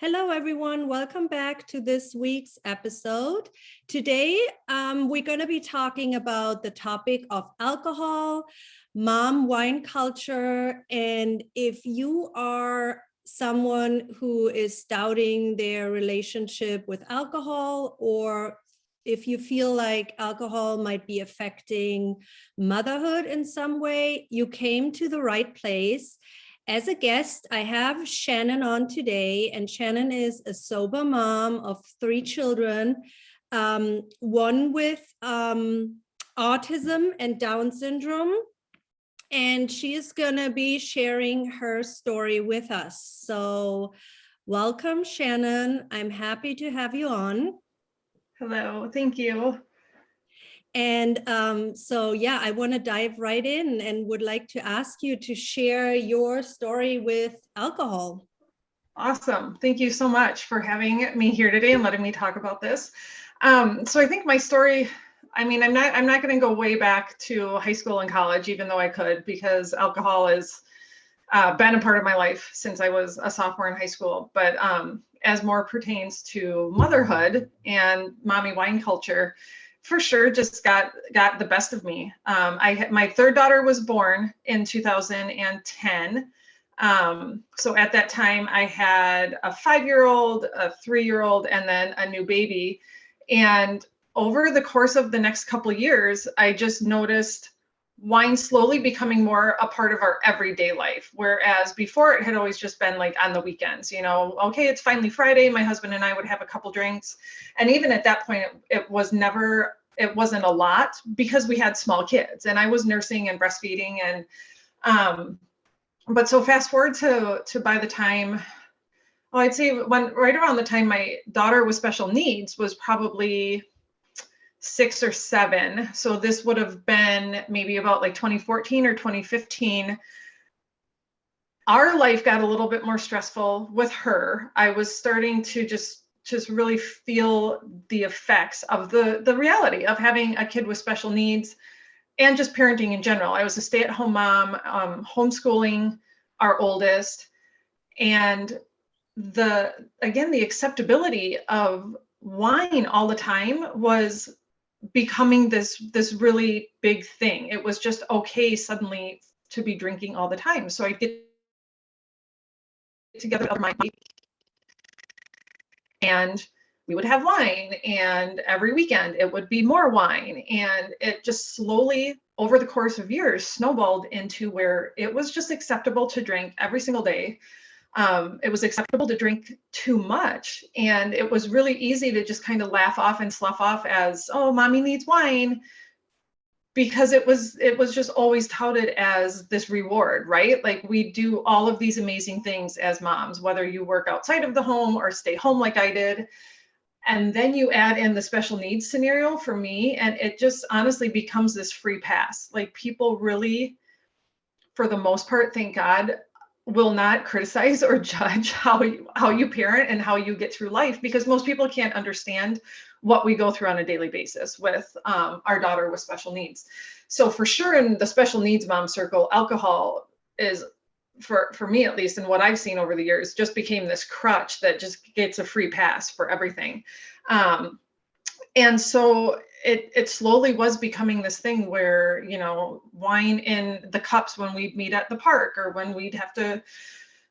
Hello, everyone. Welcome back to this week's episode. Today, we're going to be talking about the topic of alcohol, mom wine culture, and if you are someone who is doubting their relationship with alcohol, or if you feel like alcohol might be affecting motherhood in some way, you came to the right place. As a guest, I have Shannon on today, and Shannon is a sober mom of 3 children, one with autism and Down syndrome, and she is going to be sharing her story with us. So welcome, Shannon. I'm happy to have you on. Hello, thank you. And I want to dive right in and would like to ask you to share your story with alcohol. Awesome. Thank you so much for having me here today and letting me talk about this. So I think my story, I'm not going to go way back to high school and college, even though I could, because alcohol has been a part of my life since I was a sophomore in high school. But as more pertains to motherhood and mommy wine culture, for sure, just got the best of me. My third daughter was born in 2010. So at that time, I had a 5-year-old, a 3-year-old, and then a new baby. And over the course of the next couple of years, I just noticed wine slowly becoming more a part of our everyday life. Whereas before it had always just been like on the weekends, okay, it's finally Friday. My husband and I would have a couple drinks. And even at that point, it wasn't a lot because we had small kids and I was nursing and breastfeeding. And, but so fast forward to by the time, I'd say right around the time my daughter with special needs was probably 6 or 7. So this would have been maybe about like 2014 or 2015. Our life got a little bit more stressful with her. I was starting to just really feel the effects of the reality of having a kid with special needs and just parenting in general. I was a stay-at-home mom, homeschooling our oldest, and the acceptability of wine all the time was becoming this really big thing. It was just okay suddenly to be drinking all the time. So I'd get together with my and we would have wine, and every weekend it would be more wine, and it just slowly over the course of years snowballed into where it was just acceptable to drink every single day. It was acceptable to drink too much, and it was really easy to just kind of laugh off and slough off as, oh, mommy needs wine, because it was just always touted as this reward, right? Like, we do all of these amazing things as moms, whether you work outside of the home or stay home like I did. And then you add in the special needs scenario for me, and it just honestly becomes this free pass. Like, people really, for the most part, thank God, will not criticize or judge how you parent and how you get through life, because most people can't understand what we go through on a daily basis with our daughter with special needs. So for sure, in the special needs mom circle, alcohol is, for me at least, and what I've seen over the years, just became this crutch that just gets a free pass for everything. And so it slowly was becoming this thing where, wine in the cups when we'd meet at the park, or when we'd have to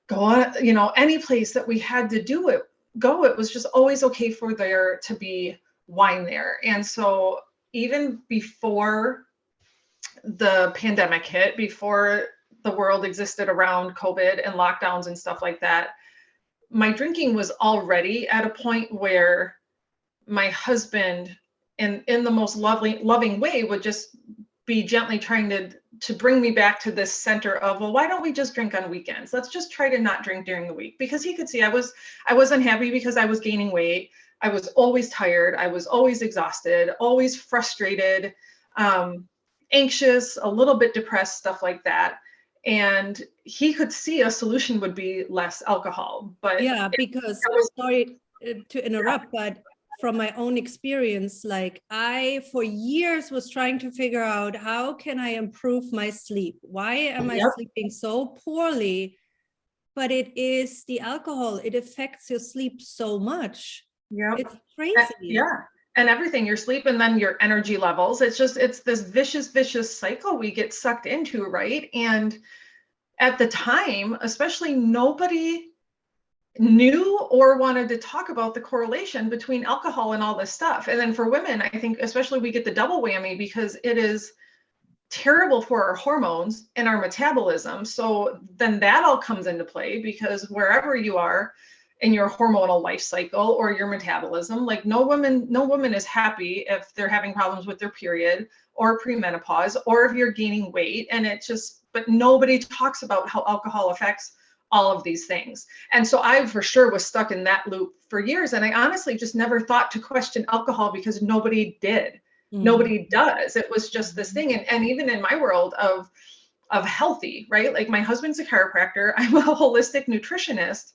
go on, any place that we had to it was just always okay for there to be wine there. And so even before the pandemic hit, before the world existed around COVID and lockdowns and stuff like that, my drinking was already at a point where my husband, in the most loving way, would just be gently trying to bring me back to this center of, well, why don't we just drink on weekends? Let's just try to not drink during the week. Because he could see I was unhappy because I was gaining weight. I was always tired. I was always exhausted, always frustrated, anxious, a little bit depressed, stuff like that. And he could see a solution would be less alcohol. But yeah, because sorry to interrupt, but from my own experience, like, I for years was trying to figure out, how can I improve my sleep? Why am I sleeping so poorly? but it is the alcohol. It affects your sleep so much. Yep. It's crazy. Yeah. And everything, your sleep and then your energy levels. It's this vicious cycle we get sucked into, right? And at the time, especially, nobody knew or wanted to talk about the correlation between alcohol and all this stuff. And then for women, I think especially we get the double whammy because it is terrible for our hormones and our metabolism. So then that all comes into play because wherever you are in your hormonal life cycle or your metabolism, like no woman is happy if they're having problems with their period or premenopause or if you're gaining weight. And it just, but nobody talks about how alcohol affects all of these things. And so I for sure was stuck in that loop for years. And I honestly just never thought to question alcohol because nobody did. Nobody does. It was just this thing. And even in my world of healthy, right? Like my husband's a chiropractor, I'm a holistic nutritionist.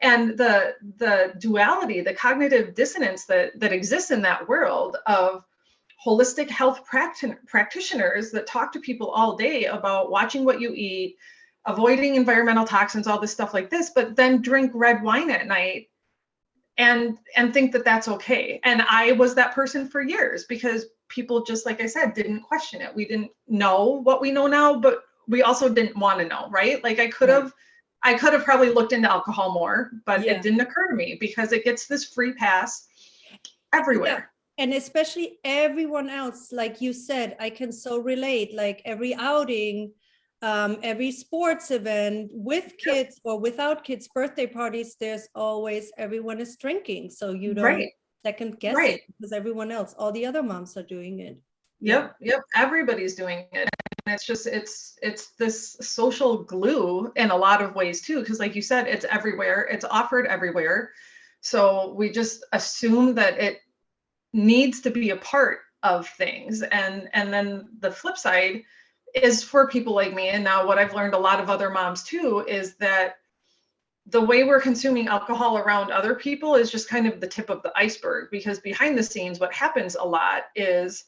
And the duality, the cognitive dissonance that exists in that world of holistic health practitioners that talk to people all day about watching what you eat, avoiding environmental toxins, all this stuff like this, but then drink red wine at night and think that that's okay. And I was that person for years because people, just like I said, didn't question it. We didn't know what we know now, but we also didn't want to know, right? Like I could have probably looked into alcohol more, but it didn't occur to me because it gets this free pass everywhere. Yeah. And especially everyone else, like you said, I can so relate, like every outing, every sports event with kids or without kids, birthday parties, there's always, everyone is drinking. So you don't second guess it because everyone else, all the other moms are doing it. Yep. Everybody's doing it. And it's just, it's this social glue in a lot of ways too. Cause like you said, it's everywhere. It's offered everywhere. So we just assume that it needs to be a part of things. And then the flip side is for people like me. And now what I've learned, a lot of other moms too, is that the way we're consuming alcohol around other people is just kind of the tip of the iceberg, because behind the scenes, what happens a lot is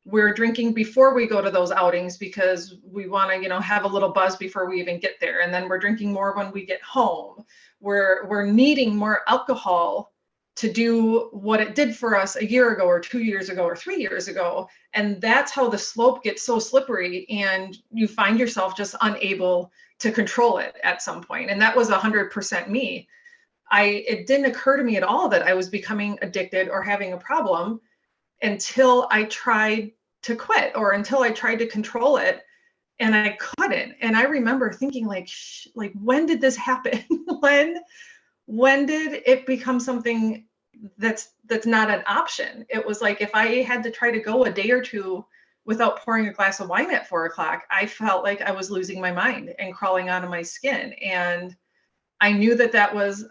we're drinking before we go to those outings because we want to, have a little buzz before we even get there. And then we're drinking more when we get home. We're needing more alcohol to do what it did for us a year ago or 2 years ago or 3 years ago. And that's how the slope gets so slippery and you find yourself just unable to control it at some point. And that was 100% me. It didn't occur to me at all that I was becoming addicted or having a problem until I tried to quit or until I tried to control it, and I couldn't. And I remember thinking like when did this happen? when did it become something that's not an option? It was like if I had to try to go a day or two without pouring a glass of wine at 4:00, I felt like I was losing my mind and crawling out of my skin. And I knew that was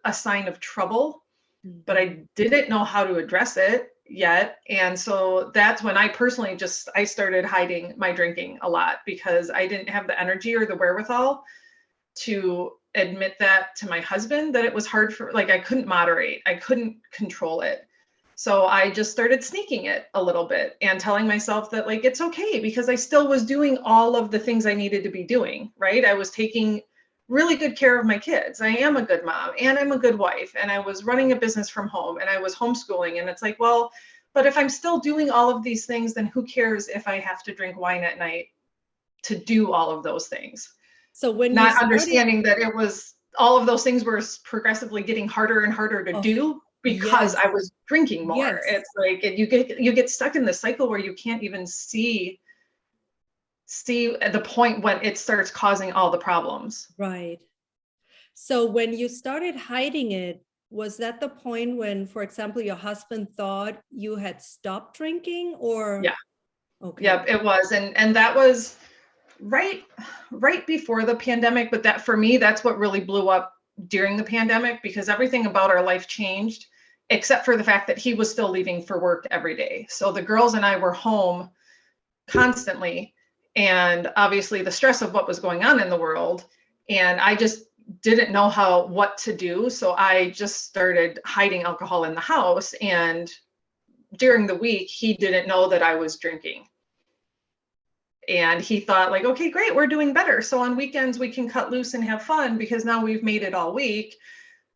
a sign of trouble, but I didn't know how to address it yet. And so that's when I personally I started hiding my drinking a lot because I didn't have the energy or the wherewithal to admit that to my husband, that it was hard for, like, I couldn't moderate, I couldn't control it. So I just started sneaking it a little bit and telling myself that like, it's okay, because I still was doing all of the things I needed to be doing, right? I was taking really good care of my kids. I am a good mom and I'm a good wife, and I was running a business from home and I was homeschooling. And it's like, well, but if I'm still doing all of these things, then who cares if I have to drink wine at night to do all of those things? So when not understanding that it was all of those things were progressively getting harder and harder to do because I was drinking more. It's like you get stuck in the cycle where you can't even see the point when it starts causing all the problems. Right. So when you started hiding it, was that the point when, for example, your husband thought you had stopped drinking, or? Yeah. Okay. Yep, it was. And that was right before the pandemic. But that, for me, that's what really blew up during the pandemic, because everything about our life changed, except for the fact that he was still leaving for work every day. So the girls and I were home constantly, and obviously the stress of what was going on in the world. And I just didn't know what to do. So I just started hiding alcohol in the house. And during the week, he didn't know that I was drinking. And he thought like, okay, great, we're doing better. So on weekends we can cut loose and have fun because now we've made it all week.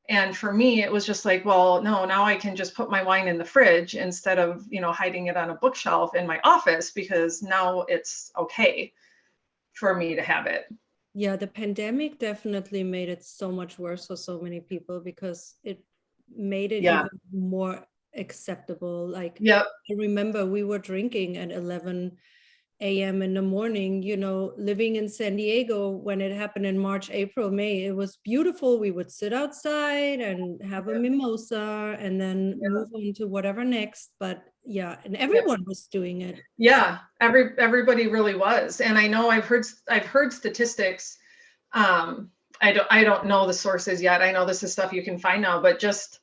And for me, it was just like, well, no, now I can just put my wine in the fridge instead of, hiding it on a bookshelf in my office, because now it's okay for me to have it. Yeah, the pandemic definitely made it so much worse for so many people because it made it Yeah. even more acceptable. Like, Yep. I remember we were drinking at 11 a.m. in the morning, living in San Diego when it happened in March, April, May. It was beautiful. We would sit outside and have a mimosa and then move on to whatever next. But yeah, and Yep. everyone was doing it. Yeah, everybody really was. And I know I've heard statistics. I don't know the sources yet. I know this is stuff you can find now, but just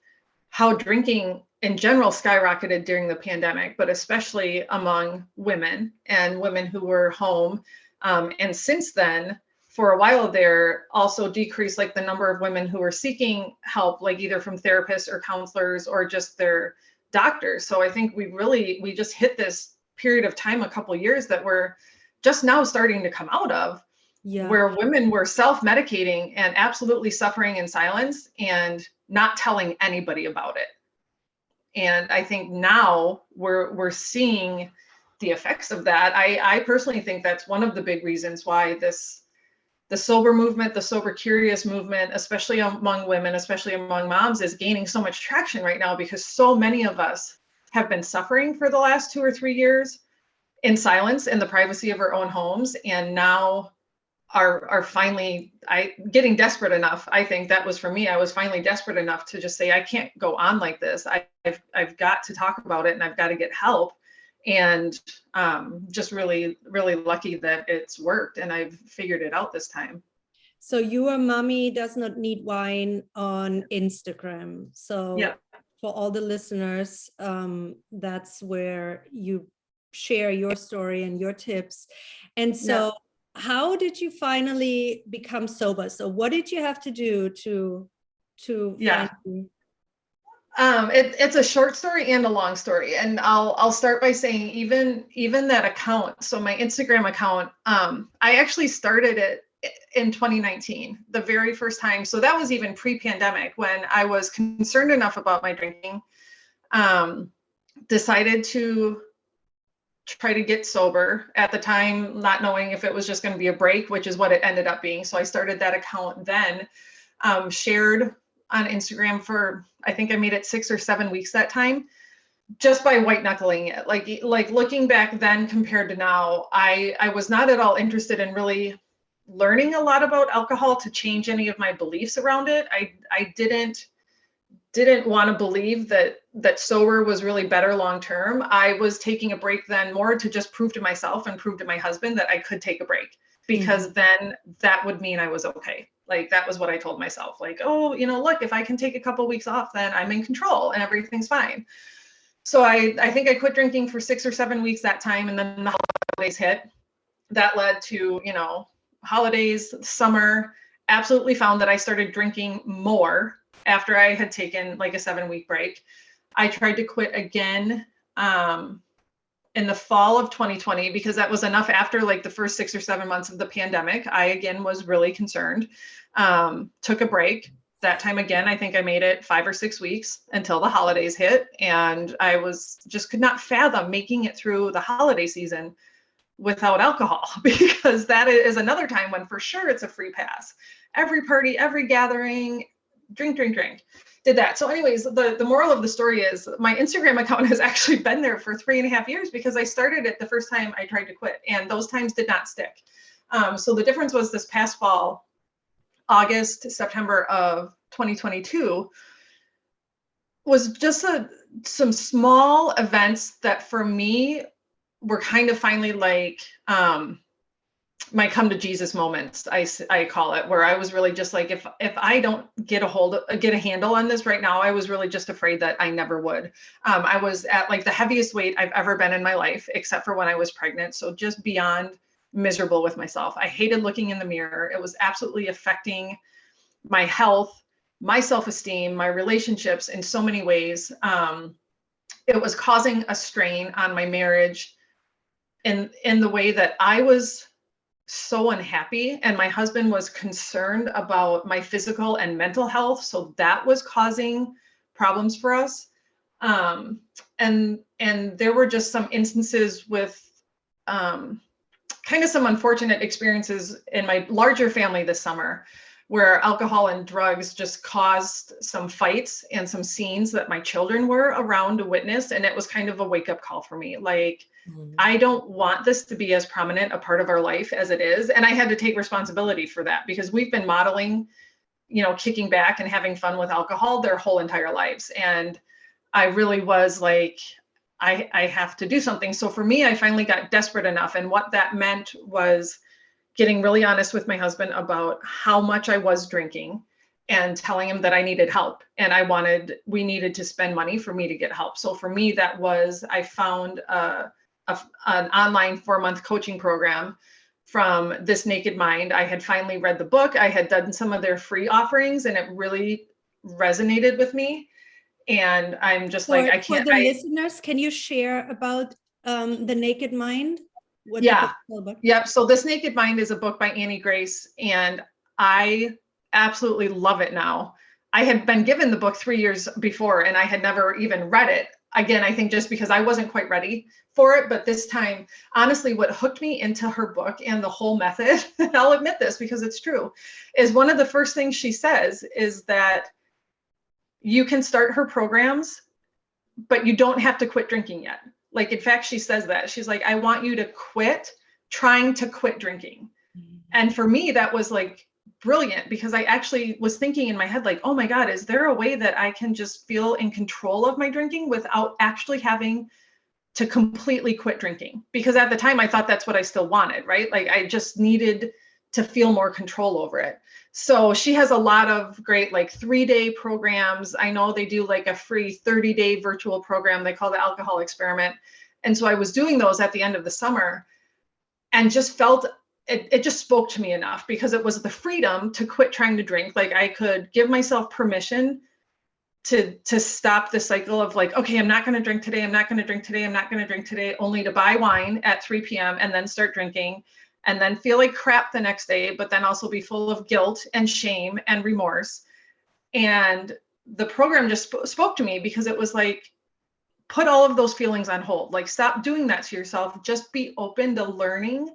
how drinking in general skyrocketed during the pandemic, but especially among women and women who were home. And since then, for a while there, also decreased like the number of women who were seeking help, like either from therapists or counselors or just their doctors. So I think we just hit this period of time, a couple years, that we're just now starting to come out of, Yeah. where women were self-medicating and absolutely suffering in silence and not telling anybody about it. And I think now we're seeing the effects of that. I personally think that's one of the big reasons why the sober movement, the sober curious movement, especially among women, especially among moms, is gaining so much traction right now, because so many of us have been suffering for the last 2 or 3 years in silence in the privacy of our own homes, and now are finally getting desperate enough. I think that was for me. I was finally desperate enough to just say, I can't go on like this. I've got to talk about it, and I've got to get help. And just really, really lucky that it's worked and I've figured it out this time. So your mommy does not need wine on Instagram. So Yeah. for all the listeners, that's where you share your story and your tips. And Yeah. so how did you finally become sober? So what did you have to do to Yeah. finally? It's a short story and a long story, and I'll start by saying even that account. So my Instagram account, I actually started it in 2019, the very first time. So that was even pre-pandemic, when I was concerned enough about my drinking, decided to try to get sober at the time, not knowing if it was just going to be a break, which is what it ended up being. So I started that account then, shared on Instagram for, I think I made it 6 or 7 weeks that time, just by white knuckling it. Like looking back then compared to now, I was not at all interested in really learning a lot about alcohol to change any of my beliefs around it. I didn't want to believe that sober was really better long term. I was taking a break then more to just prove to myself and prove to my husband that I could take a break, because then that would mean I was okay. Like, that was what I told myself. Like, oh, look, if I can take a couple weeks off, then I'm in control and everything's fine. So I think I quit drinking for 6 or 7 weeks that time, and then the holidays hit. That led to, holidays, summer. Absolutely found that I started drinking more after I had taken like a 7 week break. I tried to quit again in the fall of 2020, because that was enough after like the first 6 or 7 months of the pandemic. I again was really concerned. Took a break. That time again, I think I made it 5 or 6 weeks until the holidays hit. And I could not fathom making it through the holiday season without alcohol, because that is another time when for sure it's a free pass. Every party, every gathering, drink, drink, drink. Did that. So anyways, the moral of the story is my Instagram account has actually been there for 3.5 years, because I started it the first time I tried to quit, and those times did not stick. So the difference was this past fall, August, September of 2022, was just some small events that for me were kind of finally like my come to Jesus moments, I call it, where I was really just like, if I don't get a handle on this right now, I was really just afraid that I never would. I was at like the heaviest weight I've ever been in my life, except for when I was pregnant. So just beyond miserable with myself. I hated looking in the mirror. It was absolutely affecting my health, my self-esteem, my relationships in so many ways. It was causing a strain on my marriage, in the way that I was so unhappy, and my husband was concerned about my physical and mental health. So that was causing problems for us. And there were just some instances with kind of some unfortunate experiences in my larger family this summer, where alcohol and drugs just caused some fights and some scenes that my children were around to witness. And it was kind of a wake-up call for me. Like, I don't want this to be as prominent a part of our life as it is. And I had to take responsibility for that, because we've been modeling, kicking back and having fun with alcohol their whole entire lives. And I really was like, I have to do something. So for me, I finally got desperate enough. And what that meant was getting really honest with my husband about how much I was drinking, and telling him that I needed help, and we needed to spend money for me to get help. So for me, that was, I found an online 4-month coaching program from This Naked Mind. I had finally read the book. I had done some of their free offerings, and it really resonated with me. And I'm just like, I can't. For the listeners, can you share about The Naked Mind? Yeah. Yep. So This Naked Mind is a book by Annie Grace, and I absolutely love it now. I had been given the book 3 years before, and I had never even read it. Again, I think just because I wasn't quite ready for it. But this time, honestly, what hooked me into her book and the whole method, and I'll admit this because it's true, is one of the first things she says is that you can start her programs, but you don't have to quit drinking yet. Like, in fact, she says that. She's like, I want you to quit trying to quit drinking. And for me, that was like brilliant, because I actually was thinking in my head, like, oh my God, is there a way that I can just feel in control of my drinking without actually having to completely quit drinking? Because at the time I thought that's what I still wanted, right? Like, I just needed to feel more control over it. So she has a lot of great, like, 3-day programs. I know they do like a free 30-day virtual program they call the Alcohol Experiment. And so I was doing those at the end of the summer, and just felt it just spoke to me enough, because it was the freedom to quit trying to drink. Like, I could give myself permission to stop the cycle of like, okay, I'm not going to drink today. I'm not going to drink today. I'm not going to drink today, only to buy wine at 3 p.m. and then start drinking, and then feel like crap the next day, but then also be full of guilt and shame and remorse. And the program just spoke to me, because it was like, put all of those feelings on hold. Like, stop doing that to yourself. Just be open to learning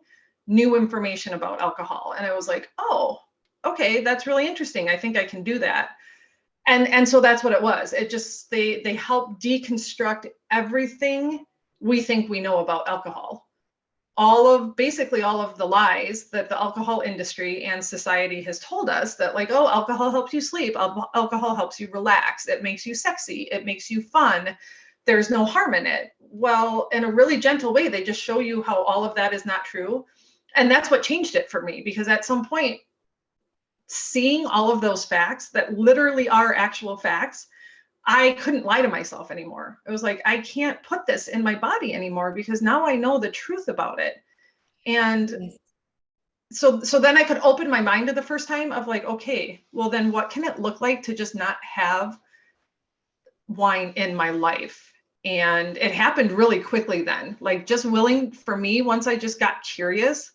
new information about alcohol. And I was like, oh, okay, that's really interesting. I think I can do that. And so that's what it was. It just, they help deconstruct everything we think we know about alcohol. Basically all of the lies that the alcohol industry and society has told us, that like, oh, alcohol helps you sleep. Alcohol helps you relax. It makes you sexy. It makes you fun. There's no harm in it. Well, in a really gentle way, they just show you how all of that is not true. And that's what changed it for me, because at some point, seeing all of those facts that literally are actual facts, I couldn't lie to myself anymore. It was like, I can't put this in my body anymore, because now I know the truth about it. And so then I could open my mind to the first time of like, okay, well then what can it look like to just not have wine in my life? And it happened really quickly then, like, just willing for me, once I just got curious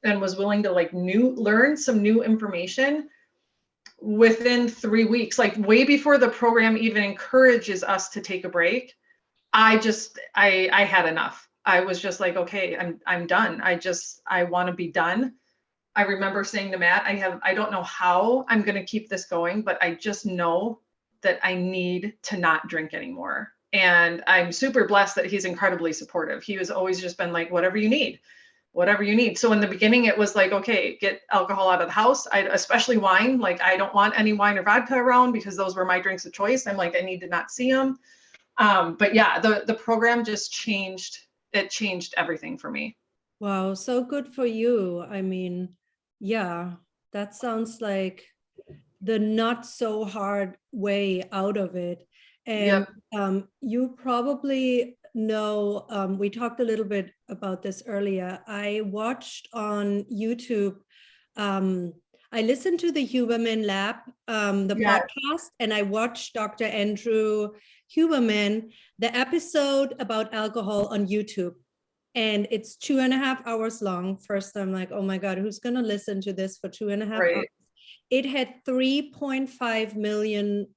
and was willing to like learn some new information, within 3 weeks, like way before the program even encourages us to take a break, I had enough. I was just like, okay, I'm done. I want to be done. I remember saying to Matt, I don't know how I'm going to keep this going, but I just know that I need to not drink anymore. And I'm super blessed that he's incredibly supportive. He was always just been like, whatever you need. So in the beginning, it was like, okay, get alcohol out of the house, especially wine. Like, I don't want any wine or vodka around, because those were my drinks of choice. I'm like, I need to not see them. But yeah, the program just changed. It changed everything for me. Wow, so good for you. I mean, yeah, that sounds like the not so hard way out of it. And Yep. You probably know, we talked a little bit about this earlier. I watched on YouTube, I listened to the Huberman Lab, the Yeah. podcast, and I watched Dr. Andrew Huberman, the episode about alcohol on YouTube. and it's 2.5 hours long. First, I'm like, oh my God, who's going to listen to this for 2.5 hours? Right. It had 3.5 million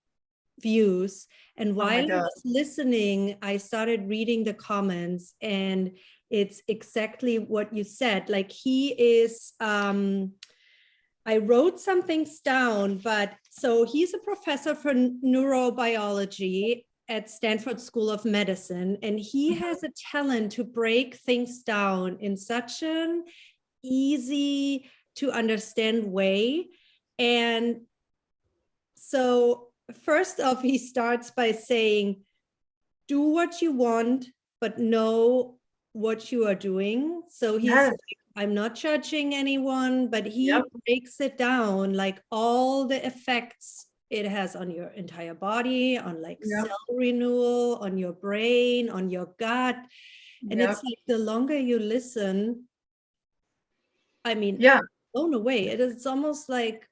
views. And Oh while my I God. was listening, I started reading the comments, and it's exactly what you said. Like, he is, I wrote some things down, but so he's a professor for neurobiology at Stanford School of Medicine, and he has a talent to break things down in such an easy to understand way. And so, first off, he starts by saying, do what you want, but know what you are doing. So he's Yes. like, I'm not judging anyone, but he Yep. breaks it down, like all the effects it has on your entire body, on like Yep. cell renewal, on your brain, on your gut. And it's Yep. like the longer you listen, I mean, Yeah. blown away. It is almost like,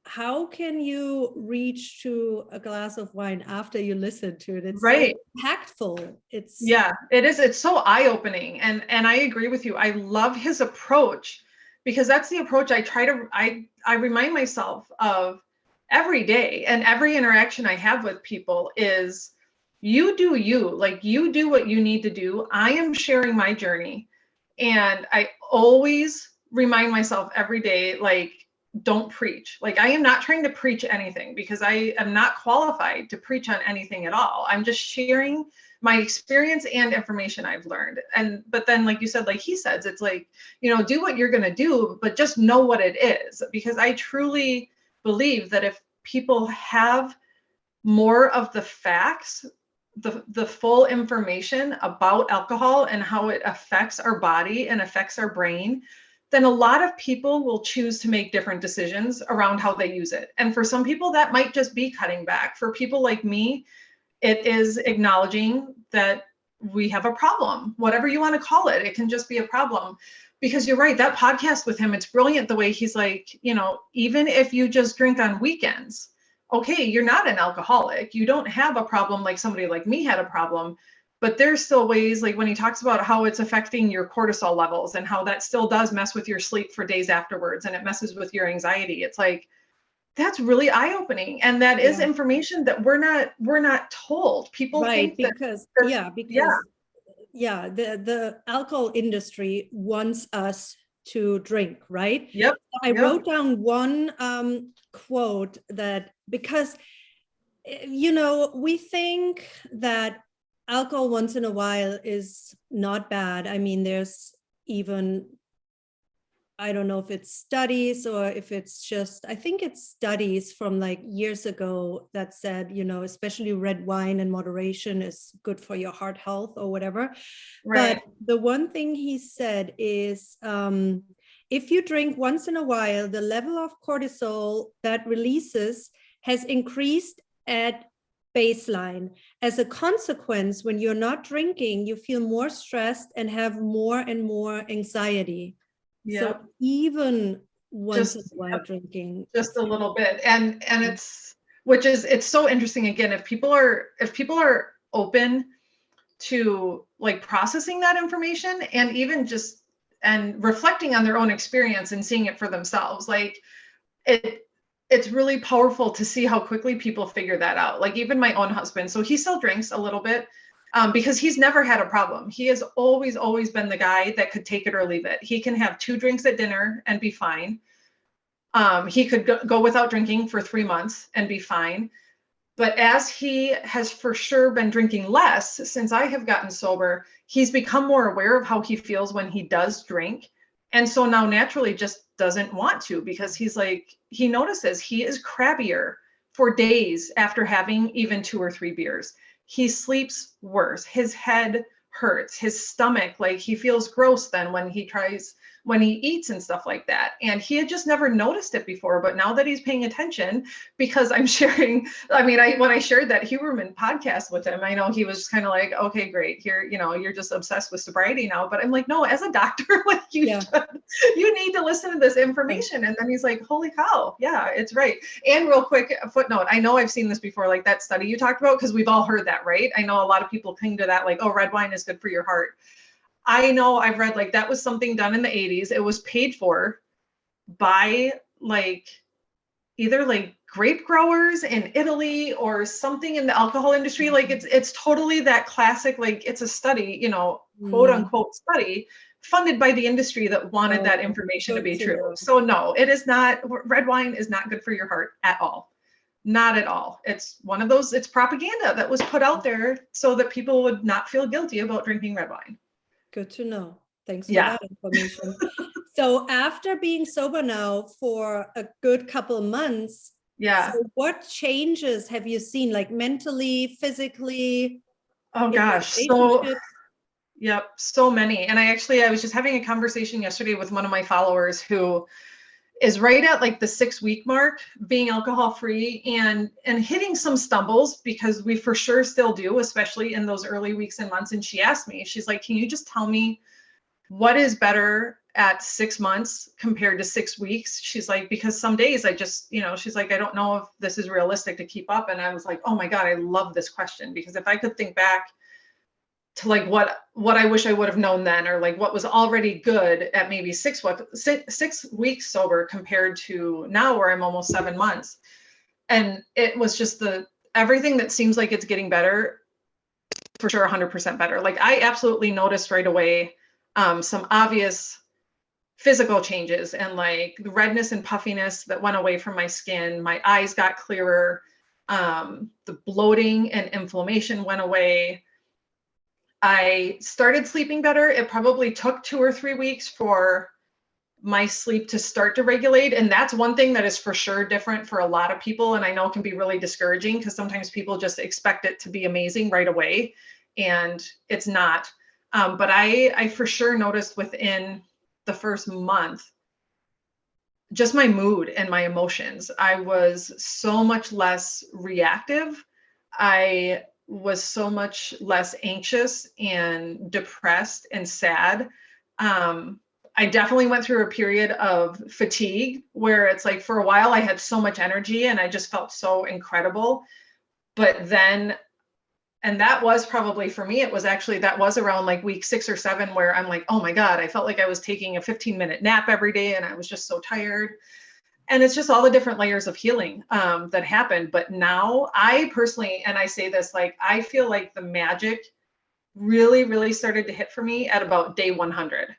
how can you reach to a glass of wine after you listen to it? It's so Right. impactful. It's Yeah, it is. It's so eye-opening. And I agree with you. I love his approach because that's the approach I remind myself of every day, and every interaction I have with people is you do you, like you do what you need to do. I am sharing my journey. And I always remind myself every day, like, don't preach. Like, I am not trying to preach anything because I am not qualified to preach on anything at all. I'm just sharing my experience and information I've learned. But then, like you said, like he says, it's like, do what you're going to do, but just know what it is. Because I truly believe that if people have more of the facts, the full information about alcohol and how it affects our body and affects our brain, then a lot of people will choose to make different decisions around how they use it. And for some people, that might just be cutting back. For people like me, it is acknowledging that we have a problem, whatever you want to call it. It can just be a problem. Because you're right, that podcast with him, it's brilliant the way he's like, even if you just drink on weekends, okay, you're not an alcoholic. You don't have a problem like somebody like me had a problem. But there's still ways, like when he talks about how it's affecting your cortisol levels and how that still does mess with your sleep for days afterwards, and it messes with your anxiety. It's like, that's really eye-opening. And that is yeah, information that we're not told. People right. think that, Because yeah, the alcohol industry wants us to drink, right? yep, I yep, wrote down one quote that, because we think that alcohol once in a while is not bad. I mean, there's even, I don't know if it's studies or if it's just, I think it's studies from like years ago that said, especially red wine in moderation is good for your heart health or whatever. right, But the one thing he said is, if you drink once in a while, the level of cortisol that releases has increased at baseline. As a consequence, when you're not drinking, you feel more stressed and have more and more anxiety. So yep. even once in a Just, while yep, drinking, just a little bit. And it's so interesting. Again, if people are open to like processing that information and even just and reflecting on their own experience and seeing it for themselves, like it's really powerful to see how quickly people figure that out. Like even my own husband, so he still drinks a little bit, because he's never had a problem. He has always been the guy that could take it or leave it. He can have 2 drinks at dinner and be fine. He could go without drinking for 3 months and be fine. But as he has for sure been drinking less since I have gotten sober, he's become more aware of how he feels when he does drink. And so now naturally just doesn't want to, because he's like, he notices he is crabbier for days after having even 2 or 3 beers. He sleeps worse. His head hurts, his stomach, like he feels gross then when he eats and stuff like that. And he had just never noticed it before. But now that he's paying attention, because I'm sharing, I mean, when I shared that Huberman podcast with him, I know he was just kind of like, okay, great. Here, you're just obsessed with sobriety now. But I'm like, no, as a doctor, like yeah, you need to listen to this information. And then he's like, holy cow, yeah, it's right. And real quick, a footnote, I know I've seen this before, like that study you talked about, because we've all heard that, right? I know a lot of people cling to that, like, oh, red wine is good for your heart. I know I've read like that was something done in the 80s. It was paid for by like either like grape growers in Italy or something in the alcohol industry. Like it's totally that classic, like it's a study, you know, quote Mm, unquote study funded by the industry that wanted that okay, information to good be to true. know. So no, it is not, red wine is not good for your heart at all. Not at all. It's one of those, it's propaganda that was put out there so that people would not feel guilty about drinking red wine. Good to know. Thanks for Yeah. that information. So after being sober now for a good couple of months, so Yeah. what changes have you seen, like mentally, physically, Oh in gosh. So relationships? yep, so many. And I was just having a conversation yesterday with one of my followers who is right at like the 6 week mark being alcohol free and hitting some stumbles because we for sure still do, especially in those early weeks and months. And she asked me, she's like, can you just tell me what is better at 6 months compared to 6 weeks? She's like, because some days I just, you know, she's like, I don't know if this is realistic to keep up. And I was like, oh my God, I love this question, because if I could think back to like what I wish I would have known then, or like what was already good at maybe 6 weeks sober compared to now where I'm almost 7 months. And it was just everything that seems like it's getting better, for sure 100% better. Like I absolutely noticed right away some obvious physical changes, and like the redness and puffiness that went away from my skin. My eyes got clearer. The bloating and inflammation went away. I started sleeping better. It probably took 2 or 3 weeks for my sleep to start to regulate. And that's one thing that is for sure different for a lot of people. And I know can be really discouraging because sometimes people just expect it to be amazing right away. And it's not. But I for sure noticed within the first month, just my mood and my emotions. I was so much less reactive. I was so much less anxious and depressed and sad. I definitely went through a period of fatigue where it's like for a while I had so much energy and I just felt so incredible. But then, and that was probably for me, it was actually, that was around like week 6 or 7 where I'm like, oh my God, I felt like I was taking a 15-minute nap every day and I was just so tired. And it's just all the different layers of healing that happened. But now I personally, and I say this, like, I feel like the magic really, really started to hit for me at about day 100.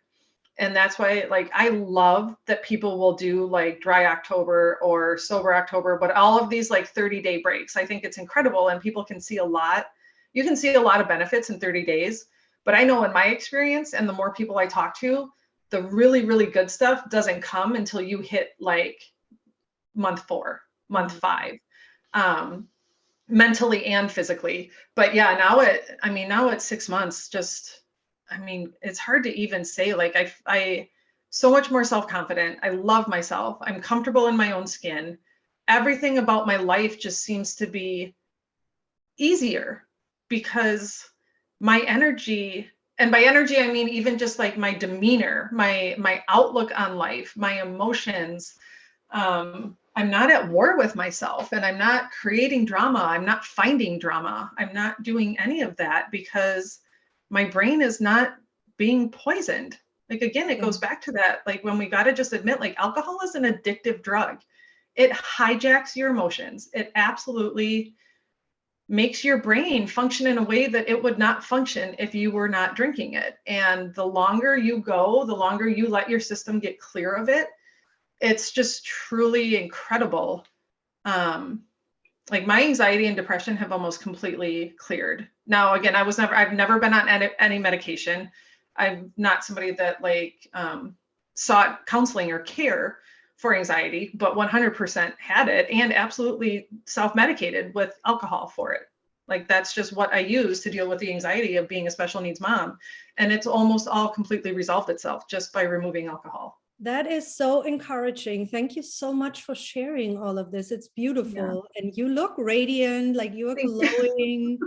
And that's why, like, I love that people will do like dry October or sober October, but all of these like 30-day breaks. I think it's incredible, and people can see a lot. You can see a lot of benefits in 30 days. But I know in my experience, and the more people I talk to, the really, really good stuff doesn't come until you hit like month 4, month Mhm. 5, um, mentally and physically. But yeah, now at 6 months, just, I mean, it's hard to even say, like, I so much more self-confident. I love myself. I'm comfortable in my own skin. Everything about my life just seems to be easier because my energy, and by energy, I mean, even just like my demeanor, my outlook on life, my emotions, I'm not at war with myself, and I'm not creating drama. I'm not finding drama. I'm not doing any of that because my brain is not being poisoned. Like, again, it Yeah. goes back to that. Like, when we got to just admit, like, alcohol is an addictive drug. It hijacks your emotions. It absolutely makes your brain function in a way that it would not function if you were not drinking it. And the longer you go, the longer you let your system get clear of it, it's just truly incredible. Um, like my anxiety and depression have almost completely cleared. Now, again, I've never been on any medication. I'm not somebody that like sought counseling or care for anxiety, but 100% had it and absolutely self-medicated with alcohol for it. Like that's just what I use to deal with the anxiety of being a special needs mom. And it's almost all completely resolved itself just by removing alcohol. That is so encouraging. Thank you so much for sharing all of this. It's Yeah. beautiful. And you look radiant, like you are Thank you. glowing.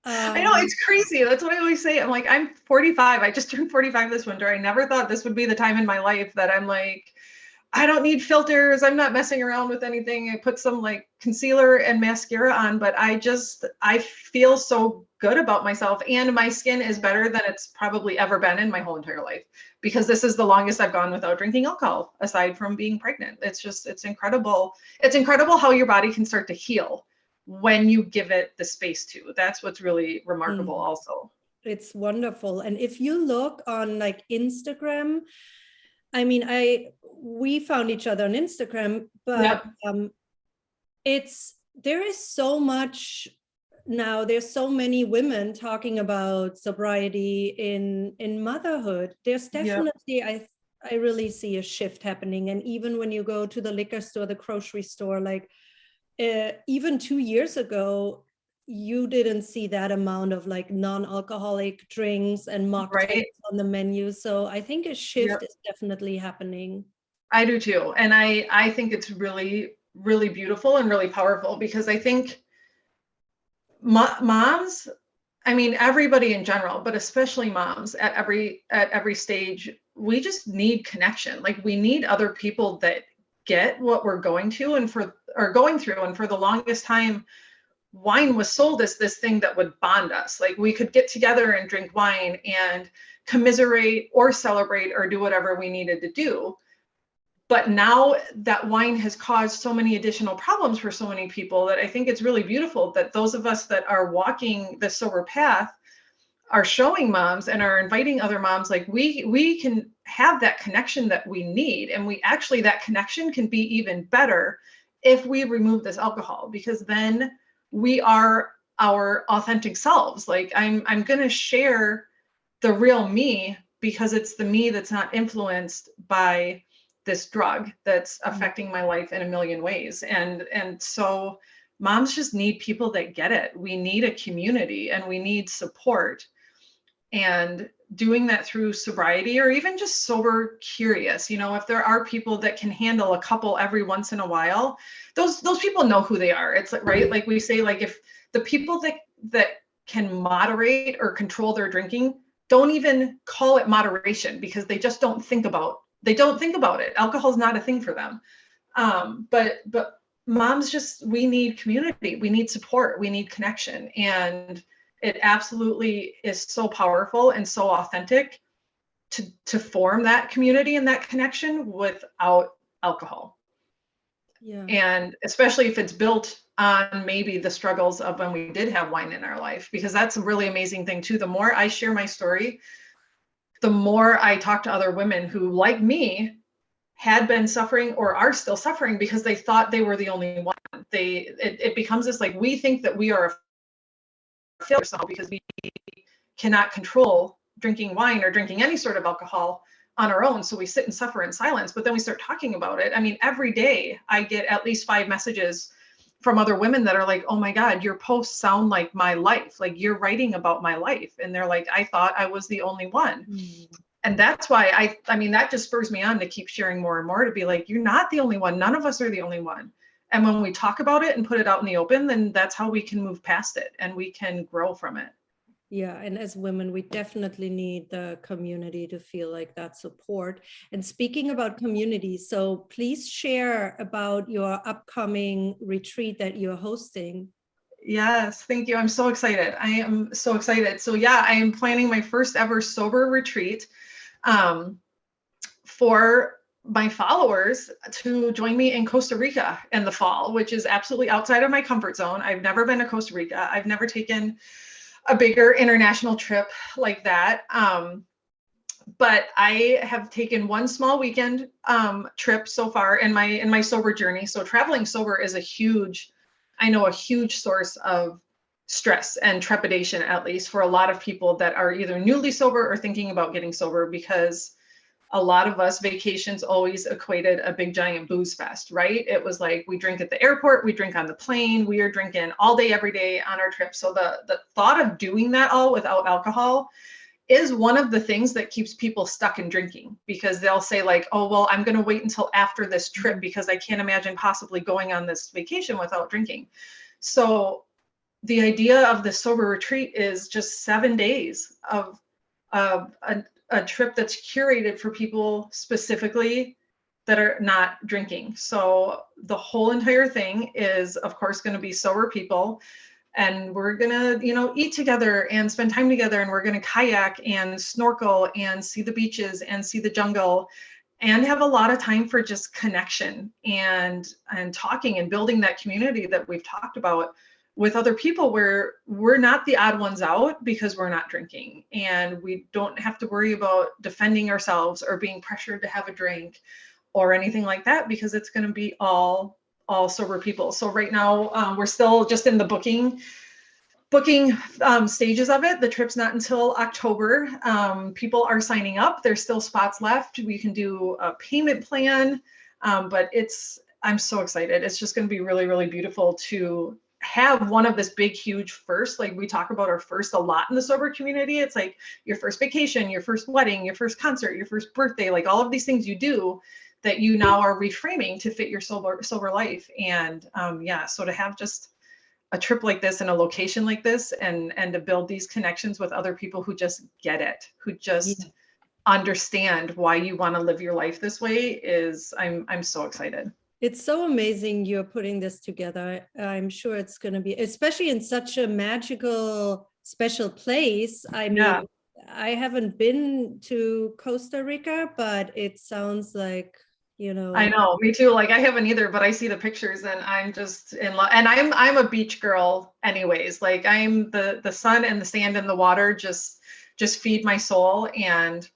I know, Um, it's crazy. That's what I always say. I'm like, I'm 45. I just turned 45 this winter. I never thought this would be the time in my life that I'm like, I don't need filters. I'm not messing around with anything. I put some like concealer and mascara on, but I feel so good about myself, and my skin is better than it's probably ever been in my whole entire life, because this is the longest I've gone without drinking alcohol aside from being pregnant. It's incredible. It's incredible how your body can start to heal when you give it the space to. That's what's really remarkable also. It's wonderful. And if you look on like Instagram, I mean, we found each other on Instagram, but Yep. there is so much now. There's so many women talking about sobriety in motherhood. There's Yep. definitely, I really see a shift happening. And even when you go to the liquor store, the grocery store, like even 2 years ago, you didn't see that amount of like non-alcoholic drinks and mocktails Right. on the menu. So I think a shift Yep. is definitely happening. I do too. And I think it's really, really beautiful and really powerful, because I think moms, I mean, everybody in general, but especially moms at every stage, we just need connection. Like, we need other people that get what we're going to and for or going through. And for the longest time, wine was sold as this thing that would bond us. Like, we could get together and drink wine and commiserate or celebrate or do whatever we needed to do. But now that wine has caused so many additional problems for so many people, that I think it's really beautiful that those of us that are walking the sober path are showing moms and are inviting other moms, like, we can have that connection that we need. And we actually, that connection can be even better if we remove this alcohol, because then we are our authentic selves. Like, I'm going to share the real me, because it's the me that's not influenced by this drug that's affecting my life in a million ways. And so moms just need people that get it. We need a community and we need support. And doing that through sobriety, or even just sober curious, if there are people that can handle a couple every once in a while, those people know who they are. It's like, right, like we say, like, if the people that can moderate or control their drinking don't even call it moderation, because they just don't think about it. Alcohol is not a thing for them. But moms, we need community, we need support, we need connection. And it absolutely is so powerful and so authentic to form that community and that connection without alcohol. Yeah. And especially if it's built on maybe the struggles of when we did have wine in our life, because that's a really amazing thing too. The more I share my story, the more I talk to other women who, like me, had been suffering or are still suffering because they thought they were the only one. It becomes this, like, we think that we are a failure somehow because we cannot control drinking wine or drinking any sort of alcohol on our own. So we sit and suffer in silence, but then we start talking about it. I mean, every day I get at least 5 messages from other women that are like, oh my God, your posts sound like my life. Like, you're writing about my life. And they're like, I thought I was the only one. And that's why I mean, that just spurs me on to keep sharing more and more, to be like, you're not the only one. None of us are the only one. And when we talk about it and put it out in the open, then that's how we can move past it and we can grow from it. Yeah, and as women, we definitely need the community to feel like that support. And speaking about community, so please share about your upcoming retreat that you're hosting. Yes, thank you. I'm so excited. I am so excited. So yeah, I am planning my first ever sober retreat for my followers to join me in Costa Rica in the fall, which is absolutely outside of my comfort zone. I've never been to Costa Rica. I've never taken a bigger international trip like that. But I have taken one small weekend trip so far in my sober journey. So traveling sober is a huge source of stress and trepidation, at least for a lot of people that are either newly sober or thinking about getting sober, because a lot of us, vacations always equated a big giant booze fest, right? It was like, we drink at the airport, we drink on the plane, we are drinking all day, every day on our trip. So the thought of doing that all without alcohol is one of the things that keeps people stuck in drinking, because they'll say, like, oh, well, I'm going to wait until after this trip because I can't imagine possibly going on this vacation without drinking. So the idea of the sober retreat is just 7 days of a trip that's curated for people specifically that are not drinking. So the whole entire thing is, of course, going to be sober people. And we're going to, eat together and spend time together. And we're going to kayak and snorkel and see the beaches and see the jungle and have a lot of time for just connection and talking and building that community that we've talked about with other people, where we're not the odd ones out because we're not drinking, and we don't have to worry about defending ourselves or being pressured to have a drink or anything like that, because it's going to be all sober people. So right now we're still just in the booking stages of it. The trip's not until October. People are signing up. There's still spots left. We can do a payment plan, but I'm so excited. It's just going to be really, really beautiful to have one of this big, huge first. Like, we talk about our first a lot in the sober community. It's like your first vacation, your first wedding, your first concert, your first birthday, like all of these things you do that you now are reframing to fit your sober life. And so to have just a trip like this and a location like this, and to build these connections with other people who just get it, who just understand why you want to live your life this way, I'm so excited. It's so amazing you're putting this together. I'm sure it's going to be, especially in such a magical, special place. I mean, I haven't been to Costa Rica, but it sounds like, I know, me too. Like, I haven't either, but I see the pictures and I'm just in love. And I'm a beach girl anyways. Like, I'm the sun and the sand and the water just feed my soul. And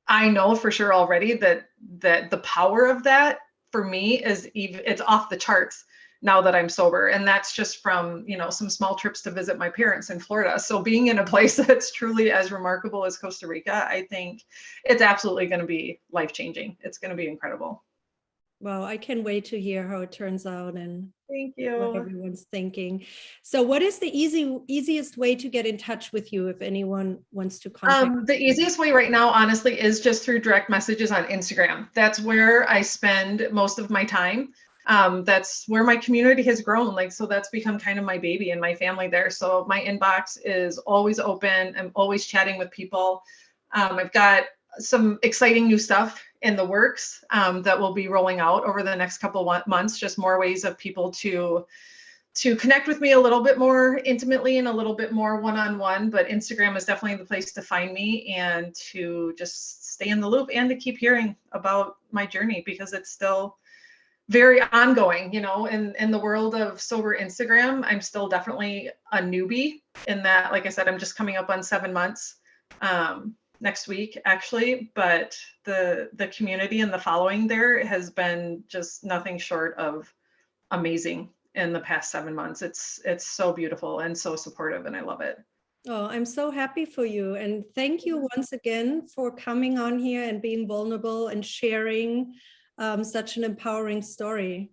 I know for sure already that the power of that for me it's off the charts now that I'm sober. And that's just from, some small trips to visit my parents in Florida. So being in a place that's truly as remarkable as Costa Rica, I think it's absolutely going to be life-changing. It's going to be incredible. Well, I can't wait to hear how it turns out and Thank what you. everyone's thinking. So what is the easiest way to get in touch with you if anyone wants to contact you? The easiest way right now, honestly, is just through direct messages on Instagram. That's where I spend most of my time. That's where my community has grown. Like, so that's become kind of my baby and my family there. So my inbox is always open. I'm always chatting with people. I've got some exciting new stuff in the works that will be rolling out over the next couple of months, just more ways of people to connect with me a little bit more intimately and a little bit more one-on-one. But Instagram is definitely the place to find me and to just stay in the loop and to keep hearing about my journey, because it's still very ongoing. In the world of sober Instagram, I'm still definitely a newbie in that. Like I said, I'm just coming up on 7 months next week, actually, but the community and the following there has been just nothing short of amazing in the past 7 months. It's so beautiful and so supportive, and I love it. Oh, I'm so happy for you. And thank you once again for coming on here and being vulnerable and sharing such an empowering story.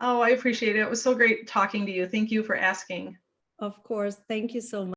Oh, I appreciate it. It was so great talking to you. Thank you for asking. Of course. Thank you so much.